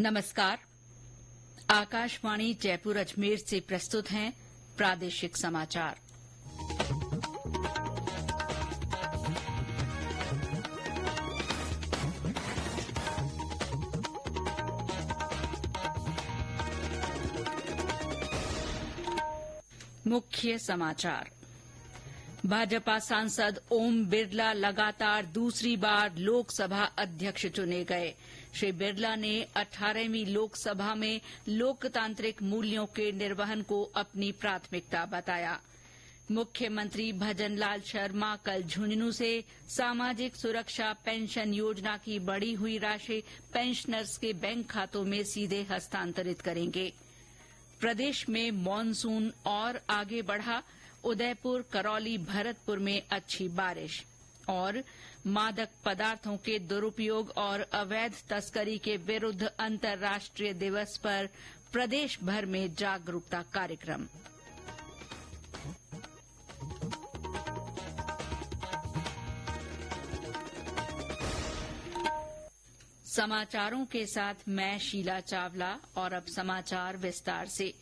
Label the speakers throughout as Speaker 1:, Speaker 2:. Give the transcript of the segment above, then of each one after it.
Speaker 1: नमस्कार। आकाशवाणी जयपुर अजमेर से प्रस्तुत हैं प्रादेशिक समाचार। मुख्य समाचार। भाजपा सांसद ओम बिरला लगातार दूसरी बार लोकसभा अध्यक्ष चुने गए। श्री बिरला ने 18वीं लोकसभा में लोकतांत्रिक मूल्यों के निर्वहन को अपनी प्राथमिकता बताया। मुख्यमंत्री भजनलाल शर्मा कल झुंझुनू से सामाजिक सुरक्षा पेंशन योजना की बढ़ी हुई राशि पेंशनर्स के बैंक खातों में सीधे हस्तांतरित करेंगे। प्रदेश में मानसून और आगे बढ़ा, उदयपुर, करौली, भरतपुर में अच्छी बारिश। और मादक पदार्थों के दुरुपयोग और अवैध तस्करी के विरुद्ध अंतर्राष्ट्रीय दिवस पर प्रदेश भर में जागरूकता कार्यक्रम। समाचारों के साथ मैं शीला चावला। और अब समाचार विस्तार से।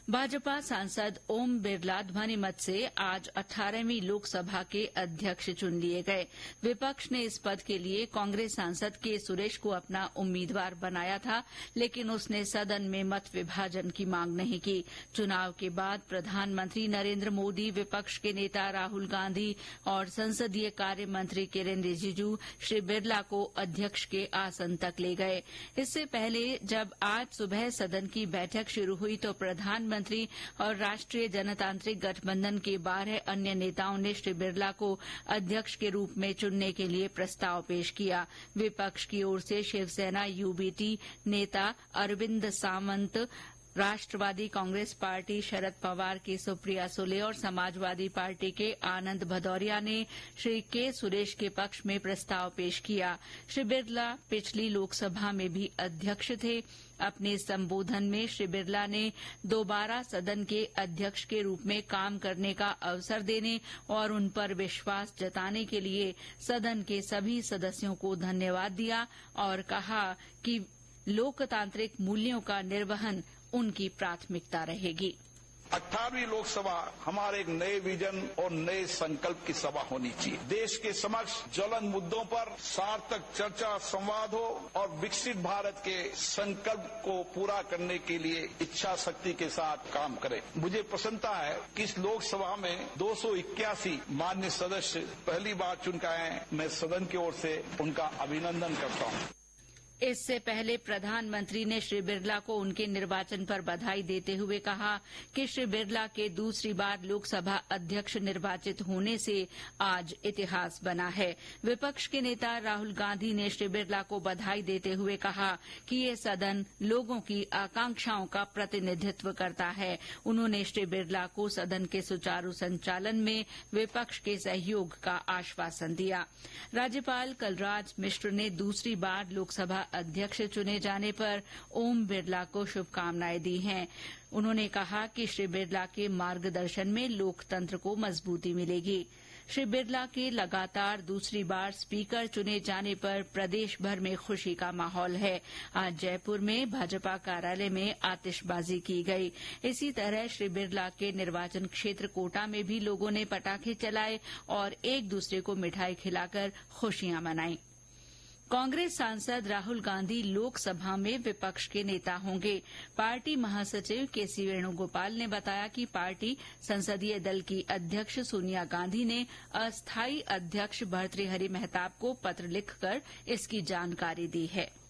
Speaker 1: भाजपा सांसद ओम बिरला ध्वनिमत से आज 18वीं लोकसभा के अध्यक्ष चुन लिए गए। विपक्ष ने इस पद के लिए कांग्रेस सांसद के सुरेश को अपना उम्मीदवार बनाया था, लेकिन उसने सदन में मत विभाजन की मांग नहीं की। चुनाव के बाद प्रधानमंत्री नरेंद्र मोदी, विपक्ष के नेता राहुल गांधी और संसदीय कार्य मंत्री किरेन रिजिजू श्री बिरला को अध्यक्ष के आसन तक ले गए। इससे पहले जब आज सुबह सदन की बैठक शुरू हुई तो प्रधानमंत्री और राष्ट्रीय जनतांत्रिक गठबंधन के 12 अन्य नेताओं ने श्री बिरला को अध्यक्ष के रूप में चुनने के लिए प्रस्ताव पेश किया। विपक्ष की ओर से शिवसेना यूबीटी नेता अरविंद सावंत, राष्ट्रवादी कांग्रेस पार्टी शरद पवार की सुप्रिया सुले और समाजवादी पार्टी के आनंद भदौरिया ने श्री के सुरेश के पक्ष में प्रस्ताव पेश किया। श्री बिरला पिछली लोकसभा में भी अध्यक्ष थे। अपने संबोधन में श्री बिरला ने दोबारा सदन के अध्यक्ष के रूप में काम करने का अवसर देने और उन पर विश्वास जताने के लिए सदन के सभी सदस्यों को धन्यवाद दिया और कहा कि लोकतांत्रिक मूल्यों का निर्वहन उनकी प्राथमिकता रहेगी।
Speaker 2: 18वीं लोकसभा हमारे एक नए विजन और नए संकल्प की सभा होनी चाहिए। देश के समक्ष ज्वलंत मुद्दों पर सार्थक चर्चा, संवाद हो और विकसित भारत के संकल्प को पूरा करने के लिए इच्छा शक्ति के साथ काम करें। मुझे प्रसन्नता है कि इस लोकसभा में 281 माननीय सदस्य पहली बार चुन के आए हैं। मैं सदन की ओर से उनका अभिनंदन करता हूं।
Speaker 1: इससे पहले प्रधानमंत्री ने श्री बिरला को उनके निर्वाचन पर बधाई देते हुए कहा कि श्री बिरला के दूसरी बार लोकसभा अध्यक्ष निर्वाचित होने से आज इतिहास बना है। विपक्ष के नेता राहुल गांधी ने श्री बिरला को बधाई देते हुए कहा कि ये सदन लोगों की आकांक्षाओं का प्रतिनिधित्व करता है। उन्होंने श्री बिरला को सदन के सुचारू संचालन में विपक्ष के सहयोग का आश्वासन दिया। राज्यपाल कलराज मिश्र ने दूसरी बार लोकसभा अध्यक्ष चुने जाने पर ओम बिरला को शुभकामनाएं दी हैं। उन्होंने कहा कि श्री बिरला के मार्गदर्शन में लोकतंत्र को मजबूती मिलेगी। श्री बिरला के लगातार दूसरी बार स्पीकर चुने जाने पर प्रदेश भर में खुशी का माहौल है। आज जयपुर में भाजपा कार्यालय में आतिशबाजी की गई। इसी तरह श्री बिरला के निर्वाचन क्षेत्र कोटा में भी लोगों ने पटाखे चलाए और एक दूसरे को मिठाई खिलाकर खुशियां मनाई। कांग्रेस सांसद राहुल गांधी लोकसभा में विपक्ष के नेता होंगे। पार्टी महासचिव केसी वेणुगोपाल ने बताया कि पार्टी संसदीय दल की अध्यक्ष सोनिया गांधी ने अस्थायी अध्यक्ष भर्तृहरि महताब को पत्र लिखकर इसकी जानकारी दी है।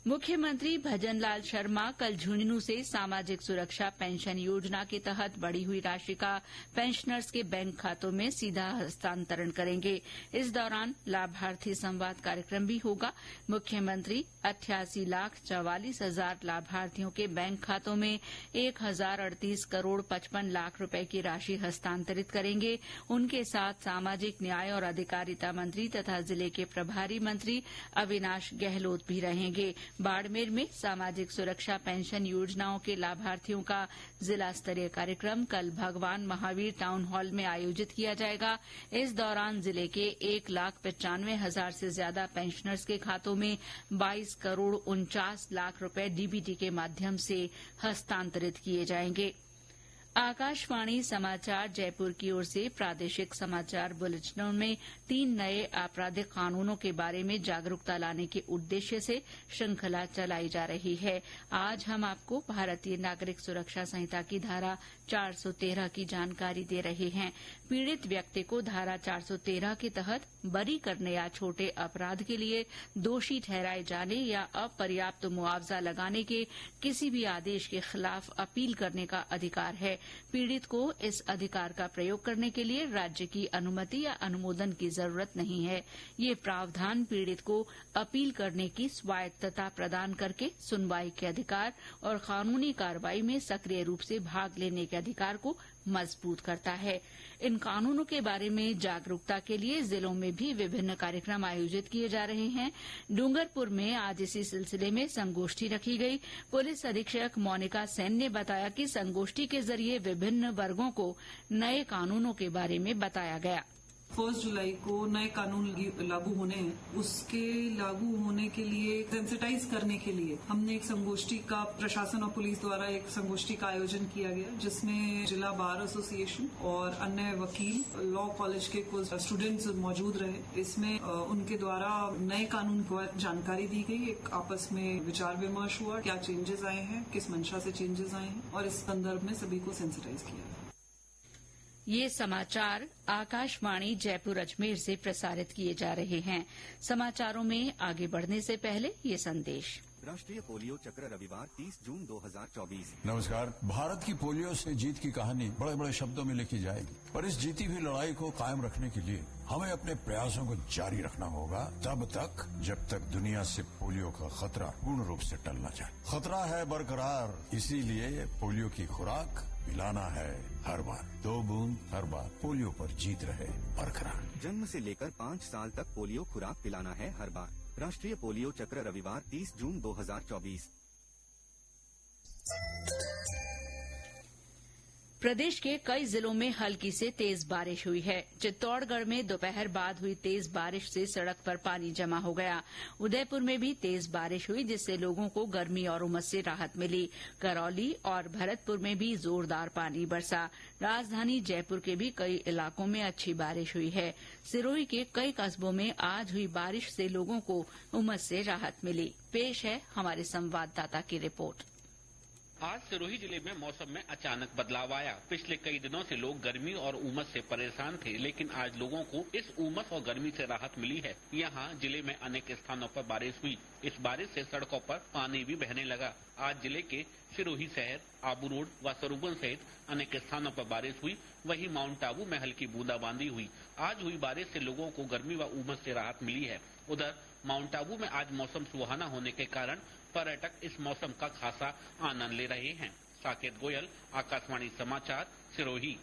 Speaker 1: मुख्यमंत्री भजनलाल शर्मा कल झुंझुनू से सामाजिक सुरक्षा पेंशन योजना के तहत बढ़ी हुई राशि का पेंशनर्स के बैंक खातों में सीधा हस्तांतरण करेंगे। इस दौरान लाभार्थी संवाद कार्यक्रम भी होगा। मुख्यमंत्री 88,44,000 लाभार्थियों के बैंक खातों में 1,038 करोड़ 55 लाख रुपए की राशि हस्तांतरित करेंगे। उनके साथ सामाजिक न्याय और अधिकारिता मंत्री तथा जिले के प्रभारी मंत्री अविनाश गहलोत भी रहेंगे। बाड़मेर में सामाजिक सुरक्षा पेंशन योजनाओं के लाभार्थियों का जिला स्तरीय कार्यक्रम कल भगवान महावीर टाउन हॉल में आयोजित किया जाएगा। इस दौरान जिले के 1,95,000 से ज्यादा पेंशनर्स के खातों में 22 करोड़ 49 लाख रुपए डीबीटी के माध्यम से हस्तांतरित किए जाएंगे। आकाशवाणी समाचार जयपुर की ओर से प्रादेशिक समाचार बुलेटिनों में 3 नए आपराधिक कानूनों के बारे में जागरूकता लाने के उद्देश्य से श्रृंखला चलाई जा रही है। आज हम आपको भारतीय नागरिक सुरक्षा संहिता की धारा 413 की जानकारी दे रहे हैं। पीड़ित व्यक्ति को धारा 413 के तहत बरी करने या छोटे अपराध के लिए दोषी ठहराए जाने या अपर्याप्त मुआवजा लगाने के किसी भी आदेश के खिलाफ अपील करने का अधिकार है। पीड़ित को इस अधिकार का प्रयोग करने के लिए राज्य की अनुमति या अनुमोदन की जरूरत नहीं है। ये प्रावधान पीड़ित को अपील करने की स्वायत्तता प्रदान करके सुनवाई के अधिकार और कानूनी कार्रवाई में सक्रिय रूप से भाग लेने के अधिकार को मजबूत करता है। इन कानूनों के बारे में जागरूकता के लिए जिलों में भी विभिन्न कार्यक्रम आयोजित किए जा रहे हैं। डूंगरपुर में आज इसी सिलसिले में संगोष्ठी रखी गई। पुलिस अधीक्षक मोनिका सेन ने बताया कि संगोष्ठी के जरिए विभिन्न वर्गों को नए कानूनों के बारे में बताया गया।
Speaker 3: 1 जुलाई को नए कानून लागू होने हैं, उसके लागू होने के लिए सेंसिटाइज करने के लिए हमने एक संगोष्ठी का प्रशासन और पुलिस द्वारा एक संगोष्ठी का आयोजन किया गया, जिसमें जिला बार एसोसिएशन और अन्य वकील लॉ कॉलेज के कुछ स्टूडेंट्स मौजूद रहे। इसमें उनके द्वारा नए कानून को जानकारी दी गई, एक आपस में विचार विमर्श हुआ, क्या चेंजेस आए हैं, किस मंशा से चेंजेस आए हैं, और इस संदर्भ में सभी को सेंसिटाइज किया गया।
Speaker 1: ये समाचार आकाशवाणी जयपुर अजमेर से प्रसारित किए जा रहे हैं। समाचारों में आगे बढ़ने से पहले ये संदेश।
Speaker 4: राष्ट्रीय पोलियो चक्र रविवार 30 जून 2024।
Speaker 5: नमस्कार। भारत की पोलियो से जीत की कहानी बड़े बड़े शब्दों में लिखी जाएगी, पर इस जीती हुई लड़ाई को कायम रखने के लिए हमें अपने प्रयासों को जारी रखना होगा तब तक जब तक दुनिया से पोलियो का खतरा पूर्ण रूप से टल न जाए। खतरा है बरकरार, इसीलिए पोलियो की खुराक पिलाना है हर बार। 2 बूंद हर बार, पोलियो पर जीत रहे बरकरार।
Speaker 4: जन्म से लेकर 5 साल तक पोलियो खुराक पिलाना है हर बार। राष्ट्रीय पोलियो चक्र रविवार 30 जून 2024।
Speaker 1: प्रदेश के कई जिलों में हल्की से तेज बारिश हुई है। चित्तौड़गढ़ में दोपहर बाद हुई तेज बारिश से सड़क पर पानी जमा हो गया। उदयपुर में भी तेज बारिश हुई, जिससे लोगों को गर्मी और उमस से राहत मिली। करौली और भरतपुर में भी जोरदार पानी बरसा। राजधानी जयपुर के भी कई इलाकों में अच्छी बारिश हुई है। सिरोही के कई कस्बों में आज हुई बारिश से लोगों को उमस से राहत मिली। पेश है हमारे संवाददाता की रिपोर्ट।
Speaker 6: आज सिरोही जिले में मौसम में अचानक बदलाव आया। पिछले कई दिनों से लोग गर्मी और उमस से परेशान थे, लेकिन आज लोगों को इस उमस और गर्मी से राहत मिली है। यहाँ जिले में अनेक स्थानों पर बारिश हुई। इस बारिश से सड़कों पर पानी भी बहने लगा। आज जिले के सिरोही शहर, आबू रोड व सरूबन सहित अनेक स्थानों पर बारिश हुई। वहीं माउंट आबू में हल्की बूंदाबांदी हुई। आज हुई बारिश से लोगों को गर्मी व उमस से राहत मिली है। उधर माउंट आबू में आज मौसम सुहाना होने के कारण पर्यटक इस मौसम का खासा आनंद ले रहे हैं। साकेत गोयल, आकाशवाणी समाचार, सिरोही।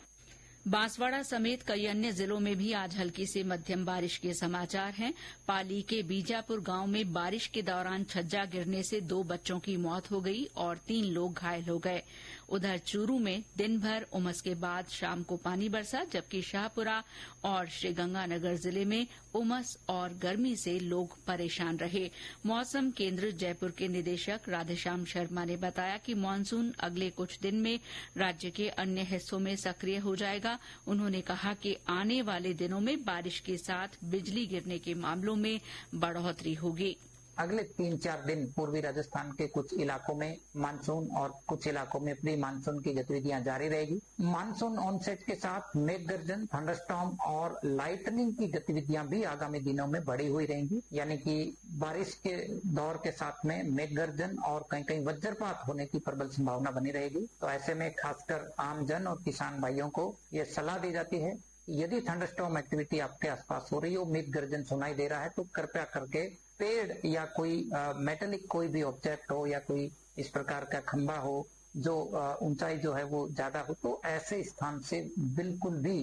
Speaker 1: बांसवाड़ा समेत कई अन्य जिलों में भी आज हल्की से मध्यम बारिश के समाचार हैं। पाली के बीजापुर गांव में बारिश के दौरान छज्जा गिरने से 2 बच्चों की मौत हो गई और 3 लोग घायल हो गए। उधर चूरू में दिन भर उमस के बाद शाम को पानी बरसा, जबकि शाहपुरा और श्रीगंगानगर जिले में उमस और गर्मी से लोग परेशान रहे। मौसम केंद्र जयपुर के निदेशक राधेश्याम शर्मा ने बताया कि मानसून अगले कुछ दिन में राज्य के अन्य हिस्सों में सक्रिय हो जाएगा। उन्होंने कहा कि आने वाले दिनों में बारिश के साथ बिजली गिरने के मामलों में बढ़ोतरी होगी।
Speaker 7: अगले 3-4 दिन पूर्वी राजस्थान के कुछ इलाकों में मानसून और कुछ इलाकों में प्री मानसून की गतिविधियां जारी रहेगी। मानसून ऑनसेट के साथ मेघ गर्जन, थंडरस्टॉर्म और लाइटनिंग की गतिविधियां भी आगामी दिनों में बढ़ी हुई रहेंगी। यानी कि बारिश के दौर के साथ में मेघ गर्जन और कहीं कहीं वज्रपात होने की प्रबल संभावना बनी रहेगी। तो ऐसे में खासकर आमजन और किसान भाइयों को ये सलाह दी जाती है, यदि थंडरस्टॉर्म एक्टिविटी आपके आसपास हो रही हो, मेघ गर्जन सुनाई दे रहा है, तो कृपया करके पेड़ या कोई मेटेलिक कोई भी ऑब्जेक्ट हो या कोई इस प्रकार का खंभा हो जो ऊंचाई जो है वो ज्यादा हो, तो ऐसे स्थान से बिल्कुल भी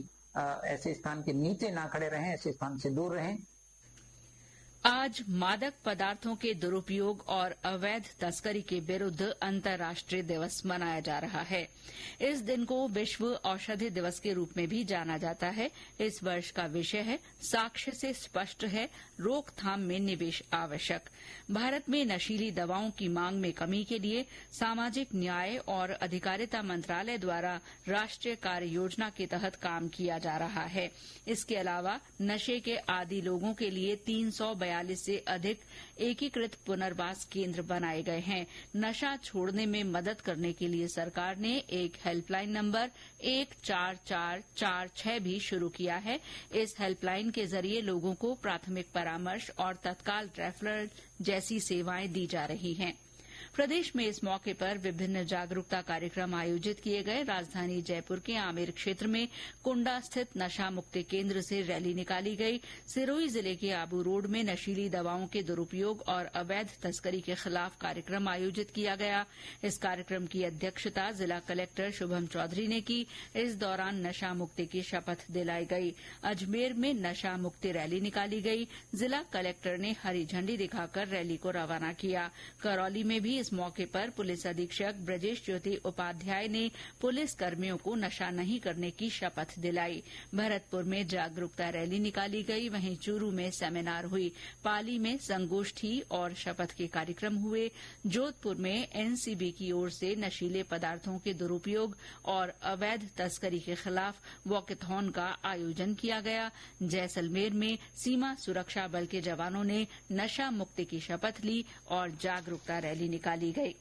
Speaker 7: ऐसे स्थान के नीचे ना खड़े रहें, ऐसे स्थान से दूर रहें।
Speaker 1: आज मादक पदार्थों के दुरुपयोग और अवैध तस्करी के विरुद्ध अंतर्राष्ट्रीय दिवस मनाया जा रहा है। इस दिन को विश्व औषधि दिवस के रूप में भी जाना जाता है। इस वर्ष का विषय है साक्ष्य से स्पष्ट है, रोकथाम में निवेश आवश्यक। भारत में नशीली दवाओं की मांग में कमी के लिए सामाजिक न्याय और अधिकारिता मंत्रालय द्वारा राष्ट्रीय कार्य योजना के तहत काम किया जा रहा है। इसके अलावा नशे के आदी लोगों के लिए 342 से अधिक एकीकृत पुनर्वास केंद्र बनाए गए हैं। नशा छोड़ने में मदद करने के लिए सरकार ने एक हेल्पलाइन नंबर 14446 भी शुरू किया है। इस हेल्पलाइन के जरिए लोगों को प्राथमिक परामर्श और तत्काल रेफरल जैसी सेवाएं दी जा रही हैं। प्रदेश में इस मौके पर विभिन्न जागरूकता कार्यक्रम आयोजित किए गए। राजधानी जयपुर के आमेर क्षेत्र में कुंडा स्थित नशा मुक्ति केंद्र से रैली निकाली गई। सिरोही जिले के आबू रोड में नशीली दवाओं के दुरुपयोग और अवैध तस्करी के खिलाफ कार्यक्रम आयोजित किया गया। इस कार्यक्रम की अध्यक्षता जिला कलेक्टर शुभम चौधरी ने की। इस दौरान नशा मुक्ति की शपथ दिलाई गई। अजमेर में नशा मुक्ति रैली निकाली गई। जिला कलेक्टर ने हरी झंडी दिखाकर रैली को रवाना किया। करौली में भी इस मौके पर पुलिस अधीक्षक ब्रजेश ज्योति उपाध्याय ने पुलिस कर्मियों को नशा नहीं करने की शपथ दिलाई। भरतपुर में जागरूकता रैली निकाली गई। वहीं चूरू में सेमिनार हुई। पाली में संगोष्ठी और शपथ के कार्यक्रम हुए। जोधपुर में एनसीबी की ओर से नशीले पदार्थों के दुरुपयोग और अवैध तस्करी के खिलाफ वॉकेथॉन का आयोजन किया गया। जैसलमेर में सीमा सुरक्षा बल के जवानों ने नशा मुक्ति की शपथ ली और जागरूकता रैली निकाली गई।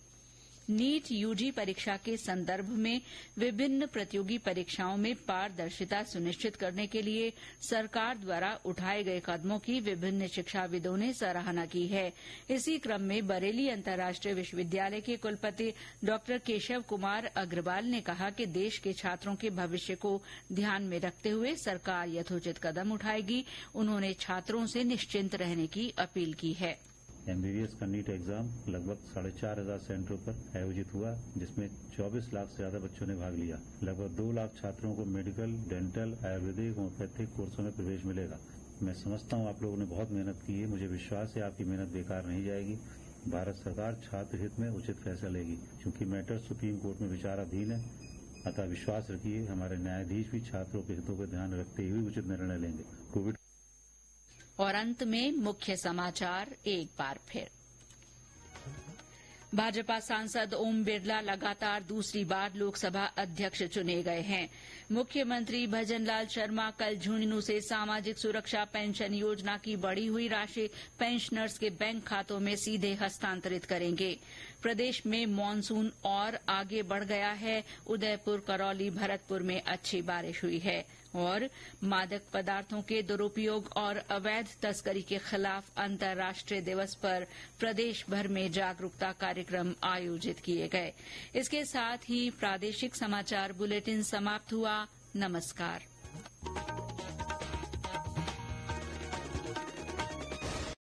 Speaker 1: नीट यूजी परीक्षा के संदर्भ में विभिन्न प्रतियोगी परीक्षाओं में पारदर्शिता सुनिश्चित करने के लिए सरकार द्वारा उठाए गए कदमों की विभिन्न शिक्षाविदों ने सराहना की है। इसी क्रम में बरेली अंतर्राष्ट्रीय विश्वविद्यालय के कुलपति डॉ केशव कुमार अग्रवाल ने कहा कि देश के छात्रों के भविष्य को ध्यान में रखते हुए सरकार यथोचित कदम उठाएगी। उन्होंने छात्रों से निश्चिंत रहने की अपील की है।
Speaker 8: MBBS का नीट एग्जाम लगभग 4,500 सेंटरों पर आयोजित हुआ, जिसमें 24 लाख से ज्यादा बच्चों ने भाग लिया। लगभग 2 लाख छात्रों को मेडिकल, डेंटल, आयुर्वेदिक, होम्योपैथिक कोर्सों में प्रवेश मिलेगा। मैं समझता हूं आप लोगों ने बहुत मेहनत की है। मुझे विश्वास है आपकी मेहनत बेकार नहीं जाएगी। भारत सरकार छात्र हित में उचित फैसला लेगी, क्योंकि मैटर सुप्रीम कोर्ट में विचाराधीन है। अतः विश्वास रखिए हमारे न्यायाधीश भी छात्रों के हितों को ध्यान रखते हुए उचित निर्णय लेंगे। कोविड
Speaker 1: और अंत में मुख्य समाचार एक बार फिर। भाजपा सांसद ओम बिरला लगातार दूसरी बार लोकसभा अध्यक्ष चुने गए हैं। मुख्यमंत्री भजनलाल शर्मा कल झुंझुनू से सामाजिक सुरक्षा पेंशन योजना की बढ़ी हुई राशि पेंशनर्स के बैंक खातों में सीधे हस्तांतरित करेंगे। प्रदेश में मानसून और आगे बढ़ गया है। उदयपुर, करौली, भरतपुर में अच्छी बारिश हुई है। और मादक पदार्थों के दुरुपयोग और अवैध तस्करी के खिलाफ अंतर्राष्ट्रीय दिवस पर प्रदेश भर में जागरूकता कार्यक्रम आयोजित किए गए। इसके साथ ही प्रादेशिक समाचार बुलेटिन समाप्त हुआ। नमस्कार।